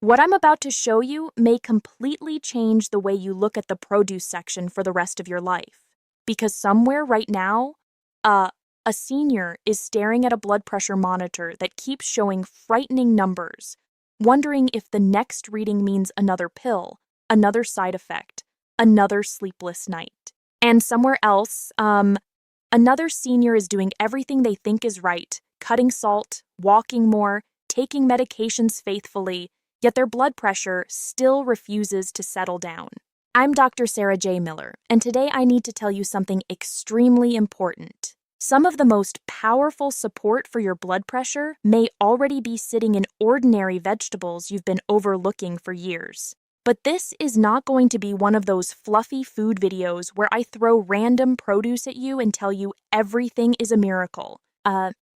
What I'm about to show you may completely change the way you look at the produce section for the rest of your life. Because somewhere right now, a senior is staring at a blood pressure monitor that keeps showing frightening numbers, wondering if the next reading means another pill, another side effect, another sleepless night. And somewhere else, another senior is doing everything they think is right, cutting salt, walking more, taking medications faithfully, yet their blood pressure still refuses to settle down. I'm Dr. Sarah J. Miller, and today I need to tell you something extremely important. Some of the most powerful support for your blood pressure may already be sitting in ordinary vegetables you've been overlooking for years. But this is not going to be one of those fluffy food videos where I throw random produce at you and tell you everything is a miracle.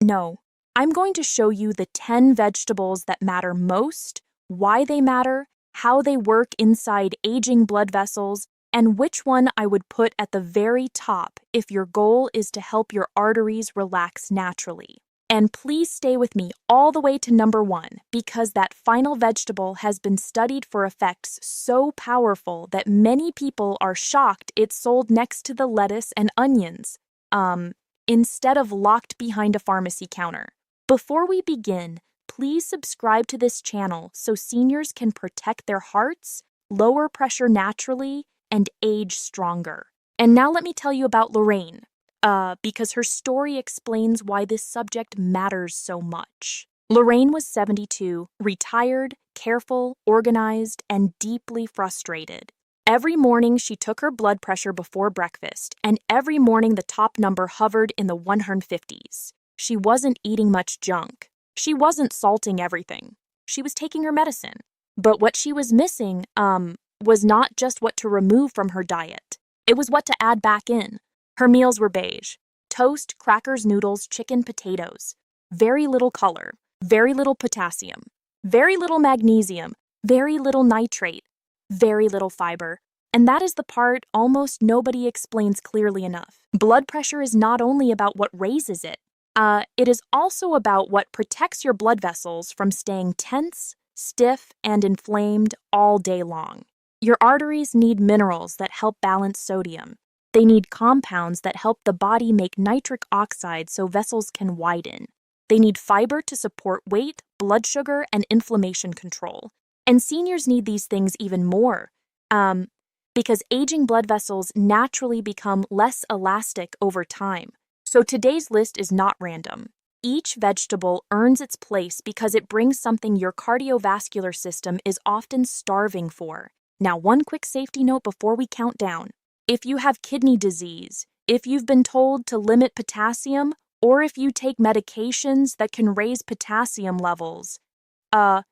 No. I'm going to show you the 10 vegetables that matter most, why they matter, how they work inside aging blood vessels, and which one I would put at the very top if your goal is to help your arteries relax naturally. And please stay with me all the way to number 1, because that final vegetable has been studied for effects so powerful that many people are shocked it's sold next to the lettuce and onions, instead of locked behind a pharmacy counter. Before we begin, please subscribe to this channel so seniors can protect their hearts, lower pressure naturally, and age stronger. And now let me tell you about Lorraine, because her story explains why this subject matters so much. Lorraine was 72, retired, careful, organized, and deeply frustrated. Every morning she took her blood pressure before breakfast, and every morning the top number hovered in the 150s. She wasn't eating much junk. She wasn't salting everything. She was taking her medicine. But what she was missing, was not just what to remove from her diet. It was what to add back in. Her meals were beige. Toast, crackers, noodles, chicken, potatoes. Very little color. Very little potassium. Very little magnesium. Very little nitrate. Very little fiber. And that is the part almost nobody explains clearly enough. Blood pressure is not only about what raises it. It is also about what protects your blood vessels from staying tense, stiff, and inflamed all day long. Your arteries need minerals that help balance sodium. They need compounds that help the body make nitric oxide so vessels can widen. They need fiber to support weight, blood sugar, and inflammation control. And seniors need these things even more, because aging blood vessels naturally become less elastic over time. So today's list is not random. Each vegetable earns its place because it brings something your cardiovascular system is often starving for. Now, one quick safety note before we count down. If you have kidney disease, if you've been told to limit potassium, or if you take medications that can raise potassium levels,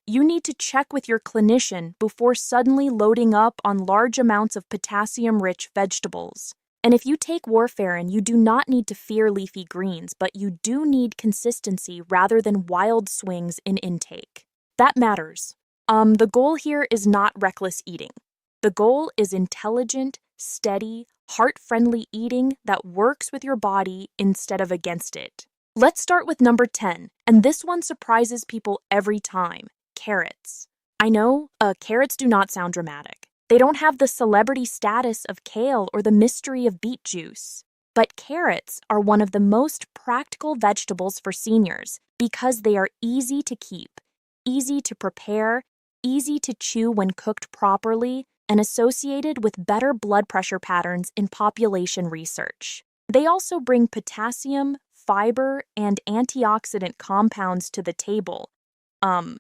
you need to check with your clinician before suddenly loading up on large amounts of potassium-rich vegetables. And if you take warfarin, you do not need to fear leafy greens, but you do need consistency rather than wild swings in intake. That matters. The goal here is not reckless eating. The goal is intelligent, steady, heart-friendly eating that works with your body instead of against it. Let's start with number 10, and this one surprises people every time: carrots. I know, carrots do not sound dramatic. They don't have the celebrity status of kale or the mystery of beet juice. But carrots are one of the most practical vegetables for seniors because they are easy to keep, easy to prepare, easy to chew when cooked properly, and associated with better blood pressure patterns in population research. They also bring potassium, fiber, and antioxidant compounds to the table. And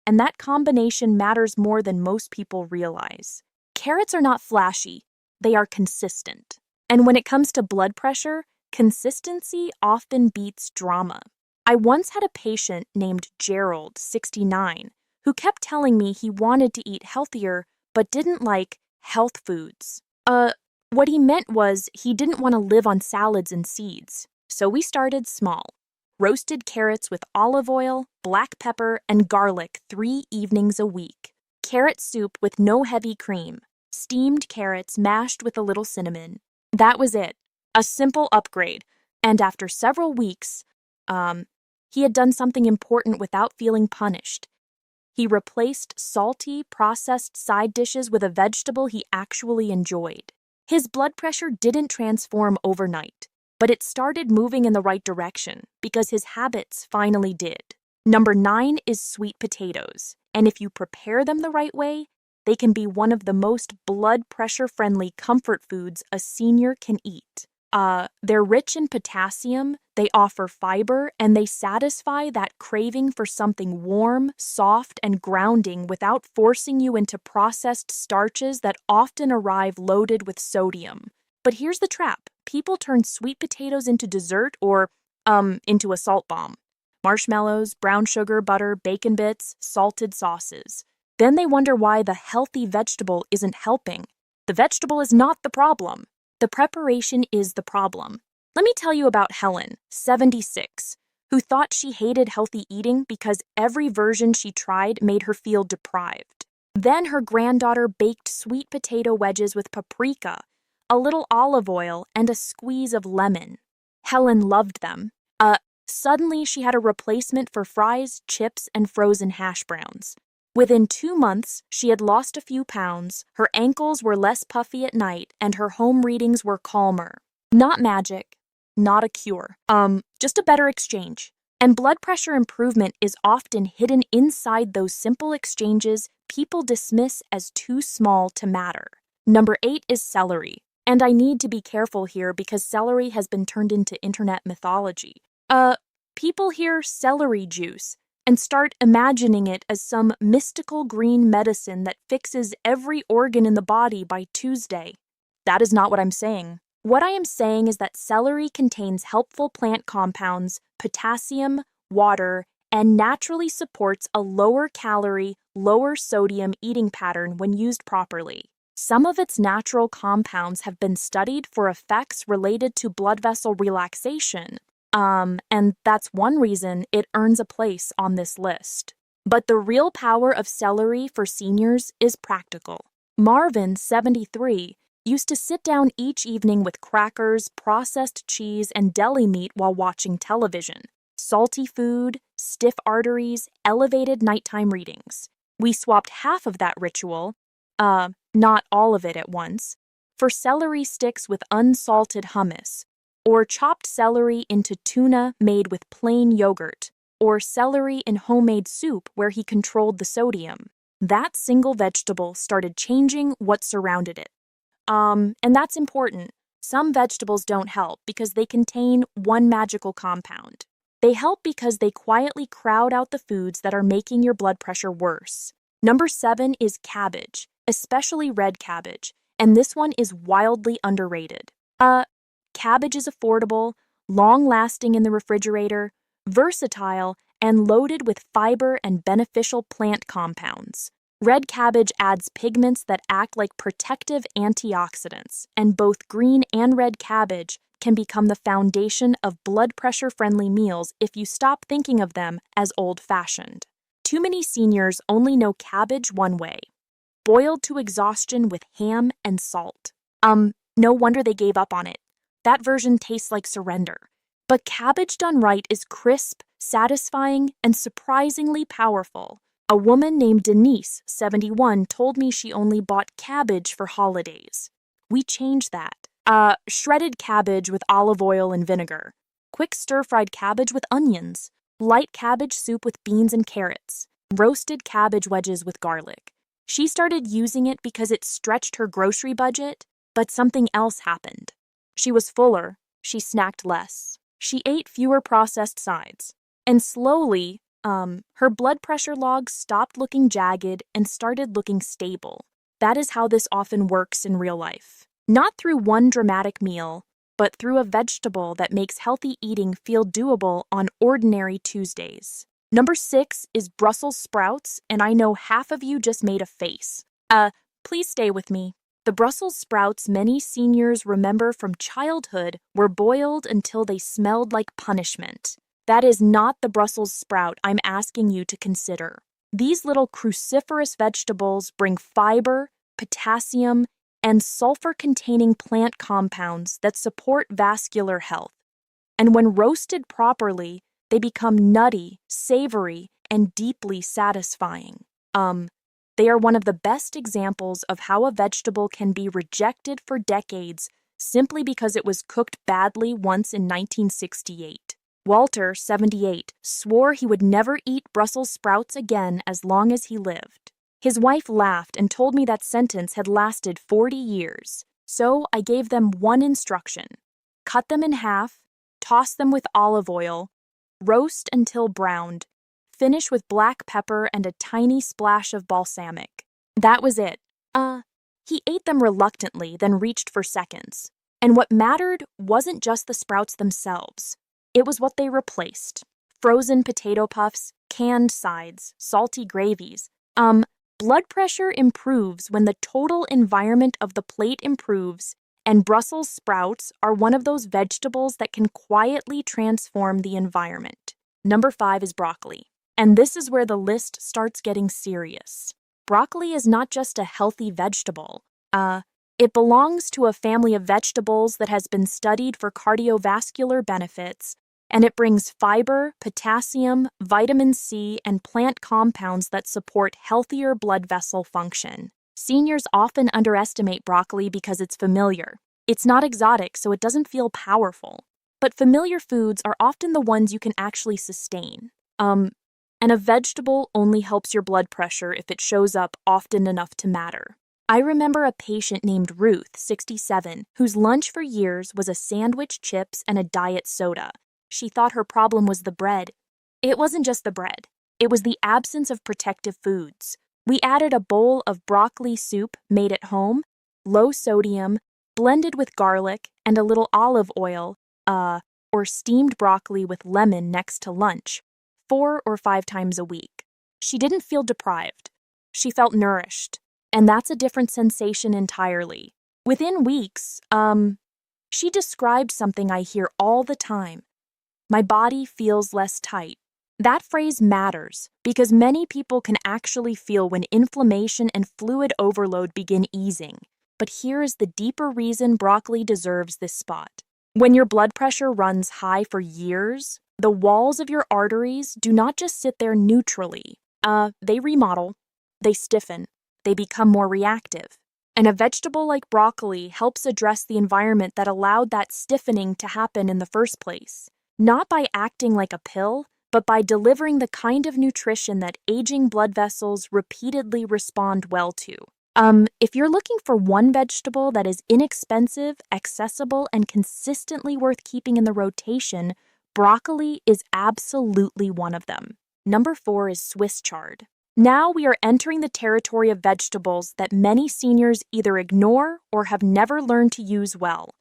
that combination matters more than most people realize. Carrots are not flashy, they are consistent. And when it comes to blood pressure, consistency often beats drama. I once had a patient named Gerald, 69, who kept telling me he wanted to eat healthier but didn't like health foods. What he meant was he didn't want to live on salads and seeds. So we started small. Roasted carrots with olive oil, black pepper, and garlic 3 evenings a week. Carrot soup with no heavy cream. Steamed carrots mashed with a little cinnamon. That was it. A simple upgrade. And after several weeks, he had done something important without feeling punished. He replaced salty, processed side dishes with a vegetable he actually enjoyed. His blood pressure didn't transform overnight, but it started moving in the right direction because his habits finally did. Number 9 is sweet potatoes, and if you prepare them the right way, they can be one of the most blood pressure-friendly comfort foods a senior can eat. They're rich in potassium, they offer fiber, and they satisfy that craving for something warm, soft, and grounding without forcing you into processed starches that often arrive loaded with sodium. But here's the trap. People turn sweet potatoes into dessert or, into a salt bomb. Marshmallows, brown sugar, butter, bacon bits, salted sauces. Then they wonder why the healthy vegetable isn't helping. The vegetable is not the problem. The preparation is the problem. Let me tell you about Helen, 76, who thought she hated healthy eating because every version she tried made her feel deprived. Then her granddaughter baked sweet potato wedges with paprika, a little olive oil, and a squeeze of lemon. Helen loved them. Suddenly she had a replacement for fries, chips, and frozen hash browns. Within 2 months, she had lost a few pounds, her ankles were less puffy at night, and her home readings were calmer. Not magic, not a cure, just a better exchange. And blood pressure improvement is often hidden inside those simple exchanges people dismiss as too small to matter. Number 8 is celery. And I need to be careful here because celery has been turned into internet mythology. People hear celery juice and start imagining it as some mystical green medicine that fixes every organ in the body by Tuesday. That is not what I'm saying. What I am saying is that celery contains helpful plant compounds, potassium, water, and naturally supports a lower calorie, lower sodium eating pattern when used properly. Some of its natural compounds have been studied for effects related to blood vessel relaxation. And that's one reason it earns a place on this list. But the real power of celery for seniors is practical. Marvin, 73, used to sit down each evening with crackers, processed cheese, and deli meat while watching television. Salty food, stiff arteries, elevated nighttime readings. We swapped half of that ritual, not all of it at once, for celery sticks with unsalted hummus, or chopped celery into tuna made with plain yogurt, or celery in homemade soup where he controlled the sodium. That single vegetable started changing what surrounded it. And that's important. Some vegetables don't help because they contain one magical compound. They help because they quietly crowd out the foods that are making your blood pressure worse. Number 7 is cabbage, especially red cabbage, and this one is wildly underrated. Cabbage is affordable, long-lasting in the refrigerator, versatile, and loaded with fiber and beneficial plant compounds. Red cabbage adds pigments that act like protective antioxidants, and both green and red cabbage can become the foundation of blood pressure-friendly meals if you stop thinking of them as old-fashioned. Too many seniors only know cabbage one way: boiled to exhaustion with ham and salt. No wonder they gave up on it. That version tastes like surrender. But cabbage done right is crisp, satisfying, and surprisingly powerful. A woman named Denise, 71, told me she only bought cabbage for holidays. We changed that. Shredded cabbage with olive oil and vinegar. Quick stir-fried cabbage with onions. Light cabbage soup with beans and carrots. Roasted cabbage wedges with garlic. She started using it because it stretched her grocery budget, but something else happened. She was fuller, she snacked less, she ate fewer processed sides, and slowly, her blood pressure logs stopped looking jagged and started looking stable. That is how this often works in real life. Not through one dramatic meal, but through a vegetable that makes healthy eating feel doable on ordinary Tuesdays. Number 6 is Brussels sprouts, and I know half of you just made a face. Please stay with me. The Brussels sprouts many seniors remember from childhood were boiled until they smelled like punishment. That is not the Brussels sprout I'm asking you to consider. These little cruciferous vegetables bring fiber, potassium, and sulfur-containing plant compounds that support vascular health. And when roasted properly, they become nutty, savory, and deeply satisfying. They are one of the best examples of how a vegetable can be rejected for decades simply because it was cooked badly once in 1968. Walter, 78, swore he would never eat Brussels sprouts again as long as he lived. His wife laughed and told me that sentence had lasted 40 years. So I gave them one instruction: cut them in half, toss them with olive oil, roast until browned, finish with black pepper and a tiny splash of balsamic. That was it. He ate them reluctantly, then reached for seconds. And what mattered wasn't just the sprouts themselves. It was what they replaced. Frozen potato puffs, canned sides, salty gravies. Blood pressure improves when the total environment of the plate improves, and Brussels sprouts are one of those vegetables that can quietly transform the environment. Number 5 is broccoli. And this is where the list starts getting serious. Broccoli is not just a healthy vegetable. It belongs to a family of vegetables that has been studied for cardiovascular benefits, and it brings fiber, potassium, vitamin C, and plant compounds that support healthier blood vessel function. Seniors often underestimate broccoli because it's familiar. It's not exotic, so it doesn't feel powerful. But familiar foods are often the ones you can actually sustain. And a vegetable only helps your blood pressure if it shows up often enough to matter. I remember a patient named Ruth, 67, whose lunch for years was a sandwich, chips, and a diet soda. She thought her problem was the bread. It wasn't just the bread. It was the absence of protective foods. We added a bowl of broccoli soup made at home, low sodium, blended with garlic and a little olive oil, or steamed broccoli with lemon next to lunch, 4 or 5 times a week. She didn't feel deprived. She felt nourished. And that's a different sensation entirely. Within weeks, she described something I hear all the time. My body feels less tight. That phrase matters because many people can actually feel when inflammation and fluid overload begin easing. But here is the deeper reason broccoli deserves this spot. When your blood pressure runs high for years, the walls of your arteries do not just sit there neutrally. They remodel, they stiffen, they become more reactive. And a vegetable like broccoli helps address the environment that allowed that stiffening to happen in the first place. Not by acting like a pill, but by delivering the kind of nutrition that aging blood vessels repeatedly respond well to. If you're looking for one vegetable that is inexpensive, accessible, and consistently worth keeping in the rotation, broccoli is absolutely one of them. Number 4 is Swiss chard. Now we are entering the territory of vegetables that many seniors either ignore or have never learned to use well.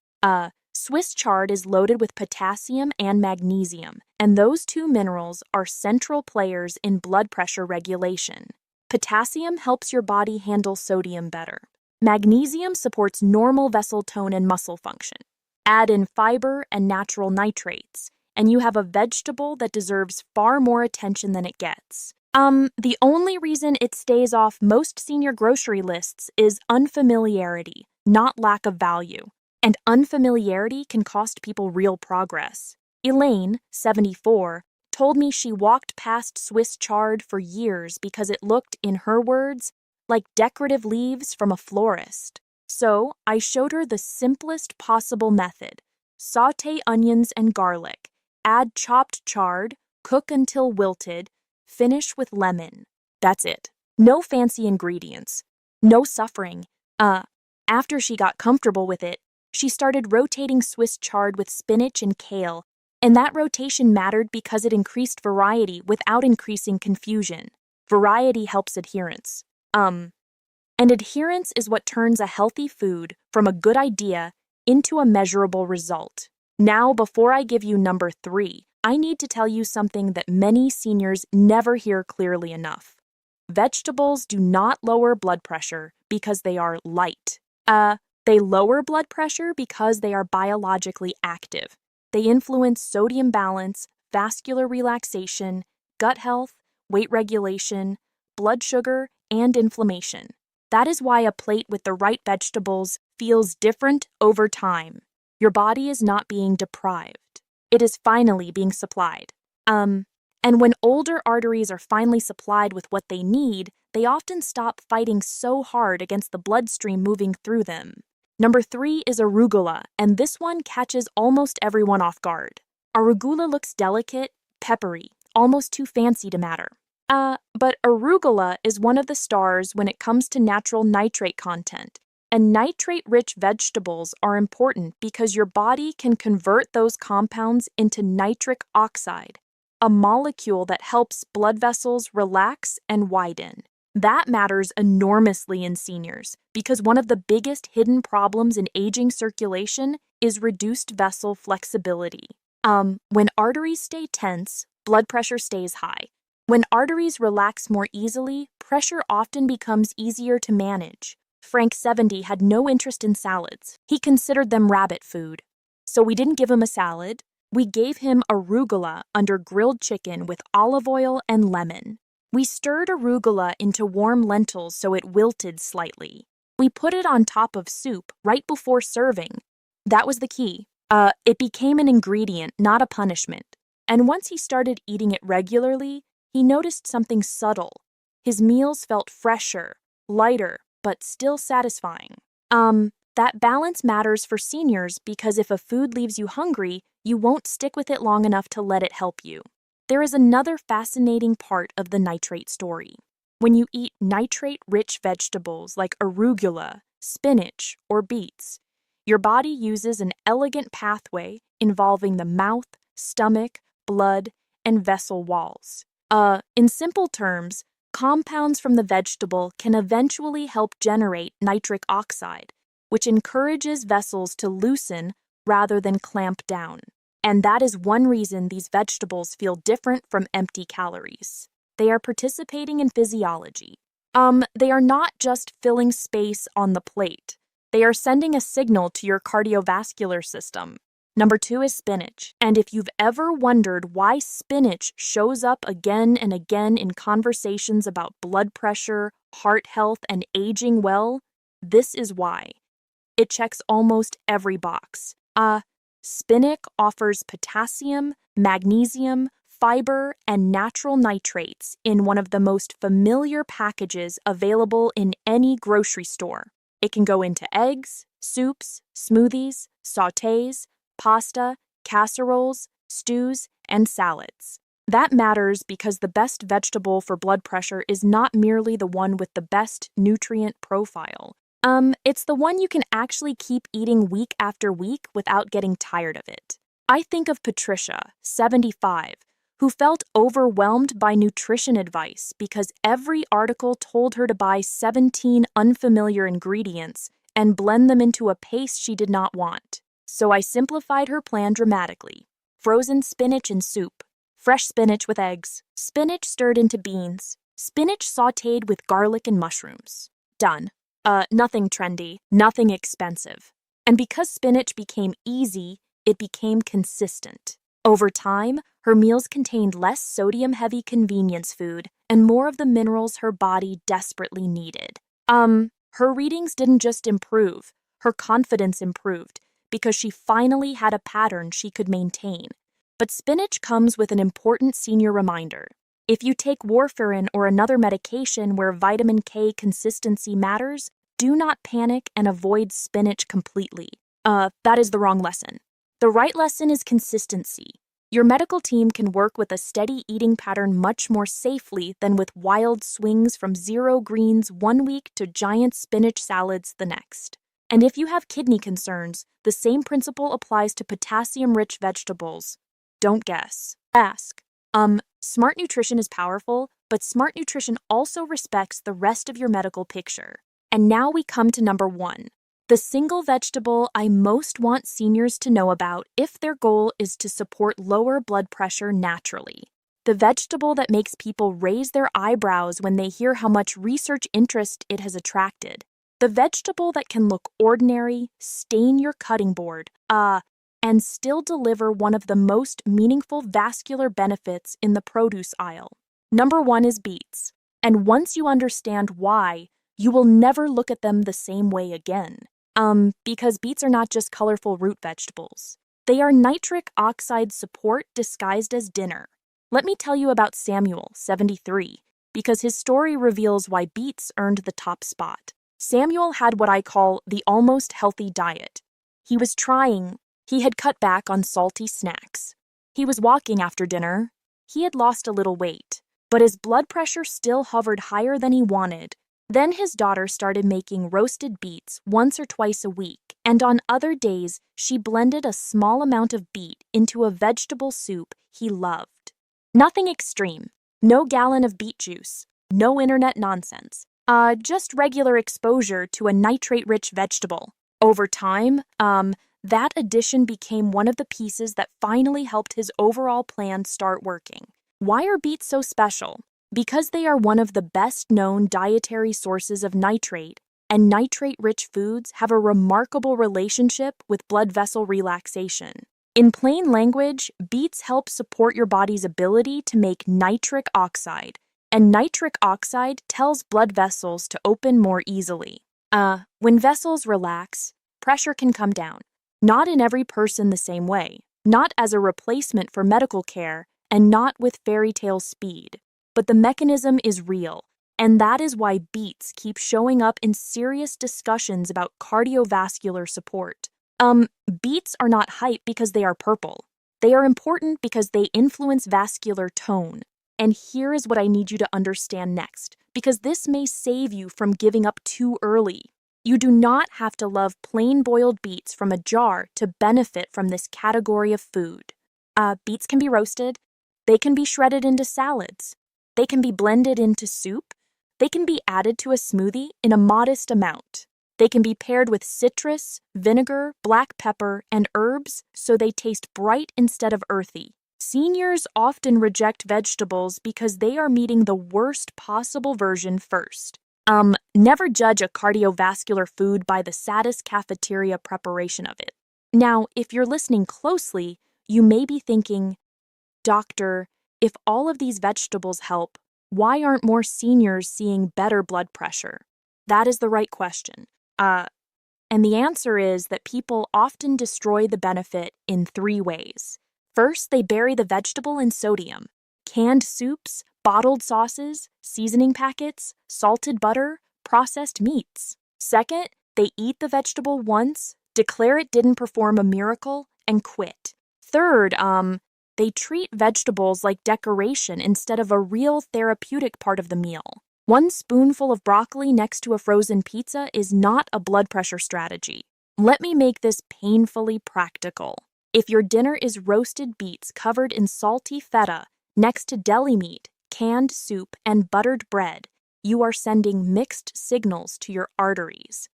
Swiss chard is loaded with potassium and magnesium, and those two minerals are central players in blood pressure regulation. Potassium helps your body handle sodium better. Magnesium supports normal vessel tone and muscle function. Add in fiber and natural nitrates, and you have a vegetable that deserves far more attention than it gets. The only reason it stays off most senior grocery lists is unfamiliarity, not lack of value. And unfamiliarity can cost people real progress. Elaine, 74, told me she walked past Swiss chard for years because it looked, in her words, like decorative leaves from a florist. So I showed her the simplest possible method. Sauté onions and garlic, add chopped chard, cook until wilted, finish with lemon. That's it. No fancy ingredients. No suffering. After she got comfortable with it, she started rotating Swiss chard with spinach and kale, and that rotation mattered because it increased variety without increasing confusion. Variety helps adherence. And adherence is what turns a healthy food from a good idea into a measurable result. Now, before I give you number 3, I need to tell you something that many seniors never hear clearly enough. Vegetables do not lower blood pressure because they are light. They lower blood pressure because they are biologically active. They influence sodium balance, vascular relaxation, gut health, weight regulation, blood sugar, and inflammation. That is why a plate with the right vegetables feels different over time. Your body is not being deprived. It is finally being supplied. And when older arteries are finally supplied with what they need, they often stop fighting so hard against the bloodstream moving through them. Number 3 is arugula, and this one catches almost everyone off guard. Arugula looks delicate, peppery, almost too fancy to matter. But arugula is one of the stars when it comes to natural nitrate content. And nitrate-rich vegetables are important because your body can convert those compounds into nitric oxide, a molecule that helps blood vessels relax and widen. That matters enormously in seniors because one of the biggest hidden problems in aging circulation is reduced vessel flexibility. When arteries stay tense, blood pressure stays high. When arteries relax more easily, pressure often becomes easier to manage. Frank, 70, had no interest in salads. He considered them rabbit food. So we didn't give him a salad. We gave him arugula under grilled chicken with olive oil and lemon. We stirred arugula into warm lentils so it wilted slightly. We put it on top of soup right before serving. That was the key. It became an ingredient, not a punishment. And once he started eating it regularly, he noticed something subtle. His meals felt fresher, lighter, but still satisfying. That balance matters for seniors because if a food leaves you hungry, you won't stick with it long enough to let it help you. There is another fascinating part of the nitrate story. When you eat nitrate-rich vegetables like arugula, spinach, or beets, your body uses an elegant pathway involving the mouth, stomach, blood, and vessel walls. In simple terms, compounds from the vegetable can eventually help generate nitric oxide, which encourages vessels to loosen rather than clamp down. And that is one reason these vegetables feel different from empty calories. They are participating in physiology. They are not just filling space on the plate. They are sending a signal to your cardiovascular system. Number 2 is spinach. And if you've ever wondered why spinach shows up again and again in conversations about blood pressure, heart health, and aging well, this is why. It checks almost every box. Spinach offers potassium, magnesium, fiber, and natural nitrates in one of the most familiar packages available in any grocery store. It can go into eggs, soups, smoothies, sautés, pasta, casseroles, stews, and salads. That matters because the best vegetable for blood pressure is not merely the one with the best nutrient profile. It's the one you can actually keep eating week after week without getting tired of it. I think of Patricia, 75, who felt overwhelmed by nutrition advice because every article told her to buy 17 unfamiliar ingredients and blend them into a paste she did not want. So I simplified her plan dramatically. Frozen spinach in soup, fresh spinach with eggs, spinach stirred into beans, spinach sautéed with garlic and mushrooms. Done. Nothing trendy, nothing expensive. And because spinach became easy, it became consistent. Over time, her meals contained less sodium-heavy convenience food and more of the minerals her body desperately needed. Her readings didn't just improve, her confidence improved because she finally had a pattern she could maintain. But spinach comes with an important senior reminder. If you take warfarin or another medication where vitamin K consistency matters, do not panic and avoid spinach completely. That is the wrong lesson. The right lesson is consistency. Your medical team can work with a steady eating pattern much more safely than with wild swings from zero greens one week to giant spinach salads the next. And if you have kidney concerns, the same principle applies to potassium-rich vegetables. Don't guess. Ask. Smart nutrition is powerful, but smart nutrition also respects the rest of your medical picture. And now we come to number 1. The single vegetable I most want seniors to know about if their goal is to support lower blood pressure naturally. The vegetable that makes people raise their eyebrows when they hear how much research interest it has attracted. The vegetable that can look ordinary, stain your cutting board, and still deliver one of the most meaningful vascular benefits in the produce aisle. Number 1 is beets. And once you understand why, you will never look at them the same way again. Because beets are not just colorful root vegetables. They are nitric oxide support disguised as dinner. Let me tell you about Samuel, 73. because his story reveals why beets earned the top spot. Samuel had what I call the almost healthy diet. He had cut back on salty snacks. He was walking after dinner. He had lost a little weight, but his blood pressure still hovered higher than he wanted. Then his daughter started making roasted beets once or twice a week, and on other days, she blended a small amount of beet into a vegetable soup he loved. Nothing extreme, no gallon of beet juice, no internet nonsense, just regular exposure to a nitrate-rich vegetable. Over time, that addition became one of the pieces that finally helped his overall plan start working. Why are beets so special? Because they are one of the best-known dietary sources of nitrate, and nitrate-rich foods have a remarkable relationship with blood vessel relaxation. In plain language, beets help support your body's ability to make nitric oxide, and nitric oxide tells blood vessels to open more easily. When vessels relax, pressure can come down. Not in every person the same way, not as a replacement for medical care, and not with fairy tale speed. But the mechanism is real, and that is why beets keep showing up in serious discussions about cardiovascular support. Beets are not hype because they are purple. They are important because they influence vascular tone. And here is what I need you to understand next, because this may save you from giving up too early. You do not have to love plain boiled beets from a jar to benefit from this category of food. Beets can be roasted. They can be shredded into salads. They can be blended into soup. They can be added to a smoothie in a modest amount. They can be paired with citrus, vinegar, black pepper, and herbs so they taste bright instead of earthy. Seniors often reject vegetables because they are meeting the worst possible version first. Never judge a cardiovascular food by the saddest cafeteria preparation of it. Now, if you're listening closely, you may be thinking, Doctor, if all of these vegetables help, why aren't more seniors seeing better blood pressure? That is the right question. And the answer is that people often destroy the benefit in 3 ways. First, they bury the vegetable in sodium. Canned soups, bottled sauces, seasoning packets, salted butter, processed meats. Second, they eat the vegetable once, declare it didn't perform a miracle, and quit. Third, they treat vegetables like decoration instead of a real therapeutic part of the meal. 1 spoonful of broccoli next to a frozen pizza is not a blood pressure strategy. Let me make this painfully practical. If your dinner is roasted beets covered in salty feta next to deli meat, canned soup, and buttered bread, you are sending mixed signals to your arteries.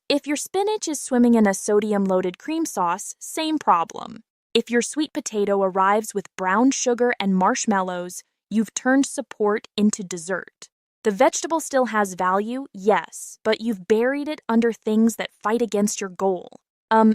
If your spinach is swimming in a sodium-loaded cream sauce, same problem. If your sweet potato arrives with brown sugar and marshmallows, you've turned support into dessert. The vegetable still has value, yes, but you've buried it under things that fight against your goal.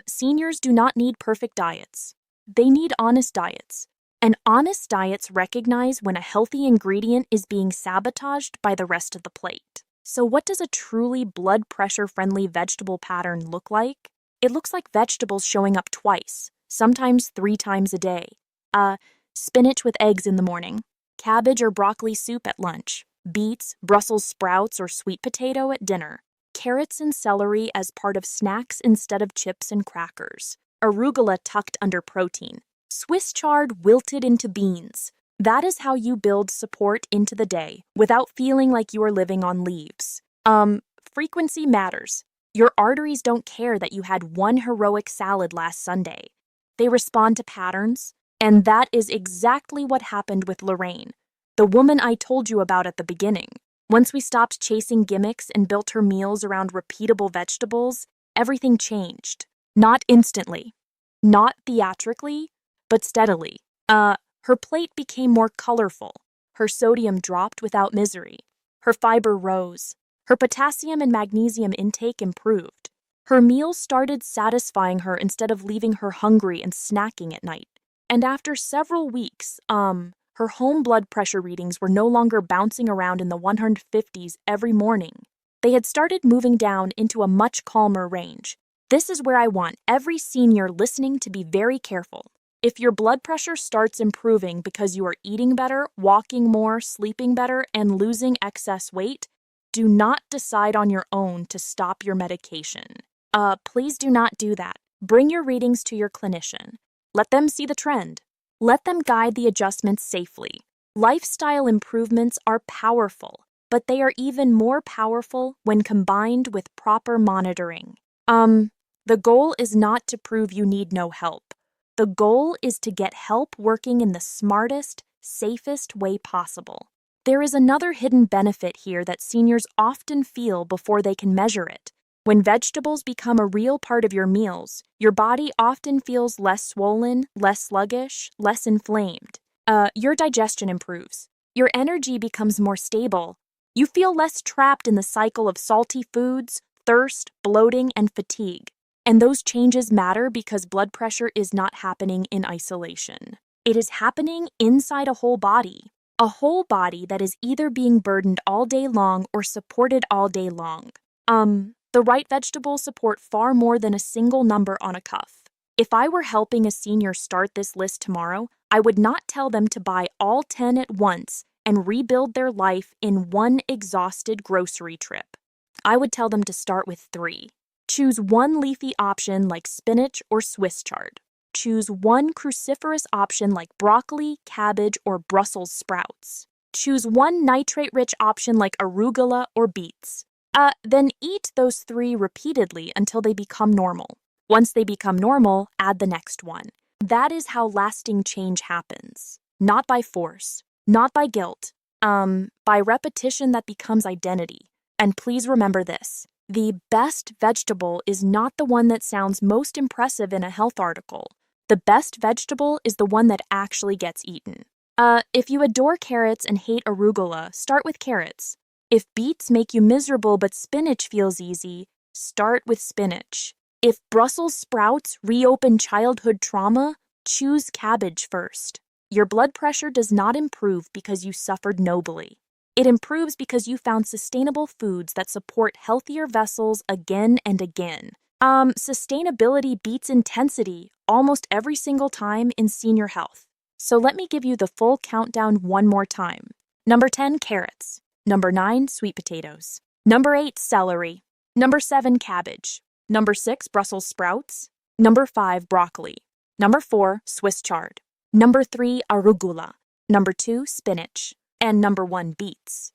Seniors do not need perfect diets. They need honest diets. And honest diets recognize when a healthy ingredient is being sabotaged by the rest of the plate. So what does a truly blood pressure-friendly vegetable pattern look like? It looks like vegetables showing up twice, sometimes 3 times a day. Spinach with eggs in the morning, cabbage or broccoli soup at lunch, beets, Brussels sprouts, or sweet potato at dinner, carrots and celery as part of snacks instead of chips and crackers, arugula tucked under protein, Swiss chard wilted into beans. That is how you build support into the day without feeling like you are living on leaves. Frequency matters. Your arteries don't care that you had 1 heroic salad last Sunday. They respond to patterns, and that is exactly what happened with Lorraine, the woman I told you about at the beginning. Once we stopped chasing gimmicks and built her meals around repeatable vegetables, everything changed. Not instantly, not theatrically, but steadily. Her plate became more colorful. Her sodium dropped without misery. Her fiber rose. Her potassium and magnesium intake improved. Her meals started satisfying her instead of leaving her hungry and snacking at night. And after several weeks, her home blood pressure readings were no longer bouncing around in the 150s every morning. They had started moving down into a much calmer range. This is where I want every senior listening to be very careful. If your blood pressure starts improving because you are eating better, walking more, sleeping better, and losing excess weight, do not decide on your own to stop your medication. Please do not do that. Bring your readings to your clinician. Let them see the trend. Let them guide the adjustments safely. Lifestyle improvements are powerful, but they are even more powerful when combined with proper monitoring. The goal is not to prove you need no help. The goal is to get help working in the smartest, safest way possible. There is another hidden benefit here that seniors often feel before they can measure it. When vegetables become a real part of your meals, your body often feels less swollen, less sluggish, less inflamed. Your digestion improves. Your energy becomes more stable. You feel less trapped in the cycle of salty foods, thirst, bloating, and fatigue. And those changes matter because blood pressure is not happening in isolation. It is happening inside a whole body that is either being burdened all day long or supported all day long. The right vegetables support far more than a single number on a cuff. If I were helping a senior start this list tomorrow, I would not tell them to buy all 10 at once and rebuild their life in one exhausted grocery trip. I would tell them to start with 3. Choose one leafy option like spinach or Swiss chard. Choose one cruciferous option like broccoli, cabbage, or Brussels sprouts. Choose one nitrate-rich option like arugula or beets. Then eat those 3 repeatedly until they become normal. Once they become normal, add the next one. That is how lasting change happens. Not by force, not by guilt, by repetition that becomes identity. And please remember this. The best vegetable is not the one that sounds most impressive in a health article. The best vegetable is the one that actually gets eaten. If you adore carrots and hate arugula, start with carrots. If beets make you miserable but spinach feels easy, start with spinach. If Brussels sprouts reopen childhood trauma, choose cabbage first. Your blood pressure does not improve because you suffered nobly. It improves because you found sustainable foods that support healthier vessels again and again. Sustainability beats intensity almost every single time in senior health. So let me give you the full countdown one more time. Number 10, carrots. Number 9, sweet potatoes. Number 8, celery. Number 7, cabbage. Number 6, Brussels sprouts. Number 5, broccoli. Number 4, Swiss chard. Number 3, arugula. Number 2, spinach. And number 1, beets.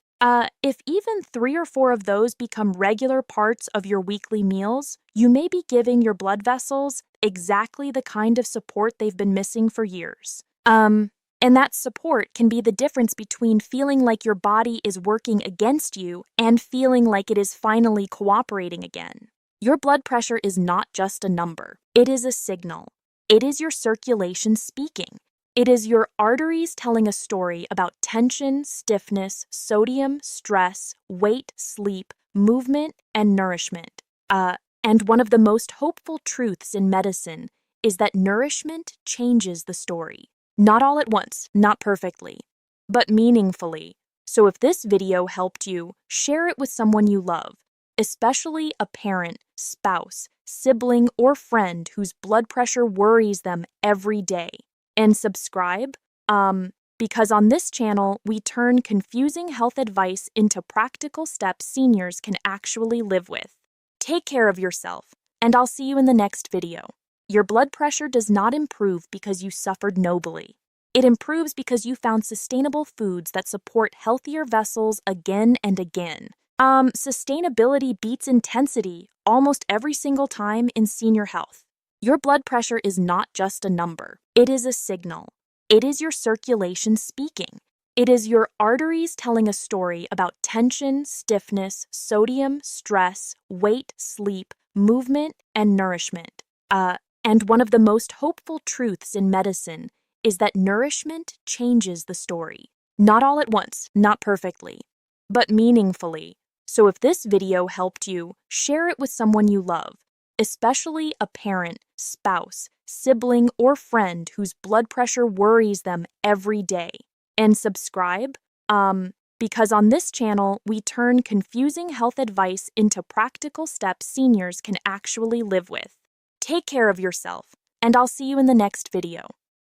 If even 3 or 4 of those become regular parts of your weekly meals, you may be giving your blood vessels exactly the kind of support they've been missing for years. And that support can be the difference between feeling like your body is working against you and feeling like it is finally cooperating again. Your blood pressure is not just a number. It is a signal. It is your circulation speaking. It is your arteries telling a story about tension, stiffness, sodium, stress, weight, sleep, movement, and nourishment. And one of the most hopeful truths in medicine is that nourishment changes the story. Not all at once, not perfectly, but meaningfully. So if this video helped you, share it with someone you love, especially a parent, spouse, sibling, or friend whose blood pressure worries them every day. And subscribe, because on this channel, we turn confusing health advice into practical steps seniors can actually live with. Take care of yourself, and I'll see you in the next video. Your blood pressure does not improve because you suffered nobly. It improves because you found sustainable foods that support healthier vessels again and again. Sustainability beats intensity almost every single time in senior health. Your blood pressure is not just a number. It is a signal. It is your circulation speaking. It is your arteries telling a story about tension, stiffness, sodium, stress, weight, sleep, movement, and nourishment. And one of the most hopeful truths in medicine is that nourishment changes the story. Not all at once, not perfectly, but meaningfully. So if this video helped you, share it with someone you love, especially a parent, spouse, sibling, or friend whose blood pressure worries them every day. And subscribe, because on this channel, we turn confusing health advice into practical steps seniors can actually live with. Take care of yourself, and I'll see you in the next video.